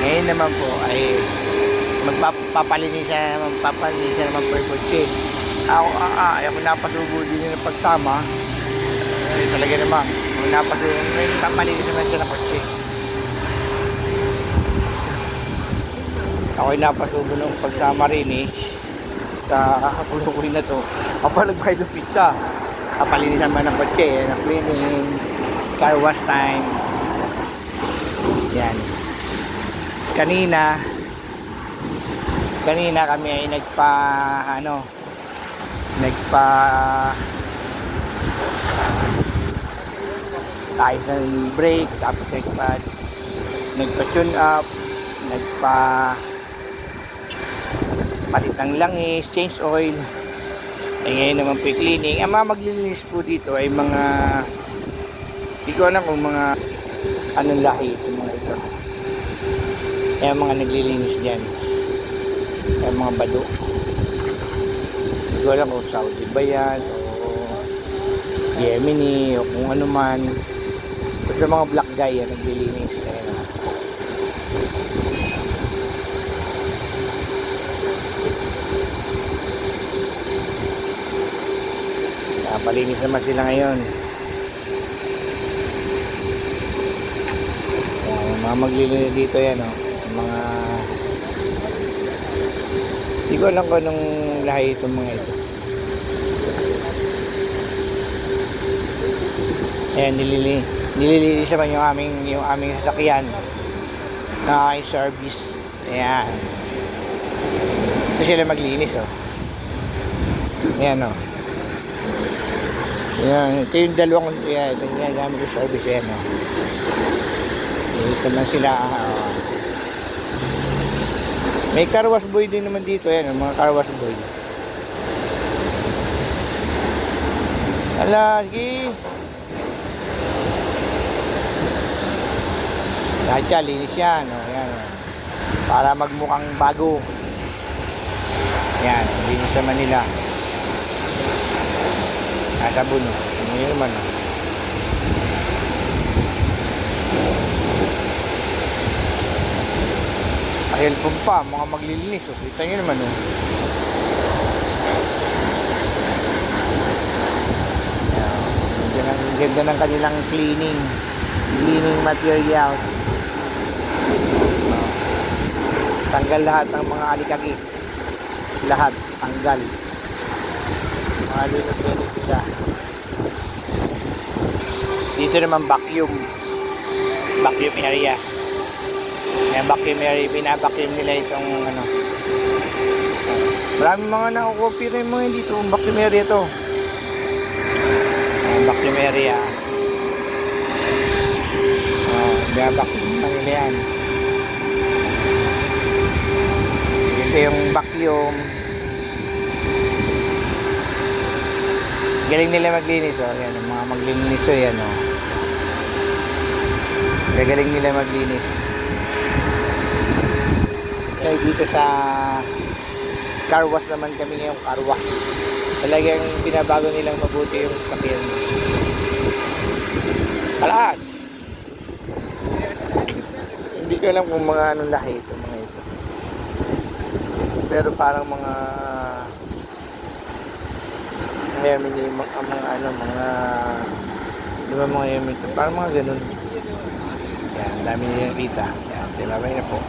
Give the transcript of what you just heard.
Ngayon naman po ay magpapalinis na naman po yung kotse. Ako napasubo din ng pagsama. Ay, talaga naman. Ngayon papalinis naman siya ng kotse. Ako'y napasubo ng pagsama rin sa pulukoy na to. Kapalagpay ng pizza. Kapalinis naman ng kotse. Cleaning, car wash time. Yan. Kanina kami ay tayo sa break, tapos nagpa tune up, palit ng langis, change oil. Ngayon naman po cleaning. Ang mga maglilinis po dito ay mga, hindi ko alam kung mga anong lahi itong mga ito. Yung mga naglilinis dyan, yung mga bado. Hindi ko alam kung Saudi ba yan o Yemeni o kung ano man. Basta mga black guy yan naglilinis. Palinis naman sila ngayon. Mga maglilinis dito yan, mga hindi ko alam kung anong lahi itong mga ito. Ayan, nililinis naman yung aming sasakyan na service. Ayan, ito sila maglinis. Ayan, yan, ito yung dalawang ito yung gamit yung service. Ayan, isa lang sila. May car wash boy din naman dito. Ayan, mga car wash boy. Ala, sige. Lahat yan, linis yan. Ayan, para magmukhang bago. Ayan, linis naman nila. Sabon. Ano naman. Helpon pa, mga maglilinis. Kita nyo naman. Ang ganda ng kanilang cleaning materials. Tanggal lahat ng mga alikagi. Lahat, tanggal. Mga linot-linot sila. Dito naman vacuum area. Yung vacuum area, binabacuum nila itong maraming mga nakukopy rin mga dito. Vacuum area to. Vacuum area. Binabacuum nila yan. Ito yung vacuum. Galing nila maglinis. Yan, mga maglinis. Yan, gagaling nila maglinis. Dito sa car wash naman kami ngayong car wash. Talagang binabago nilang mabuti yung sakyan. Alas! Hindi ko alam kung mga anong lahi ito, mga ito. Pero parang mga Yemeni, mga Yemeni, parang mga ganun. Yan, dami nilang kita. Yan, tinabay na po.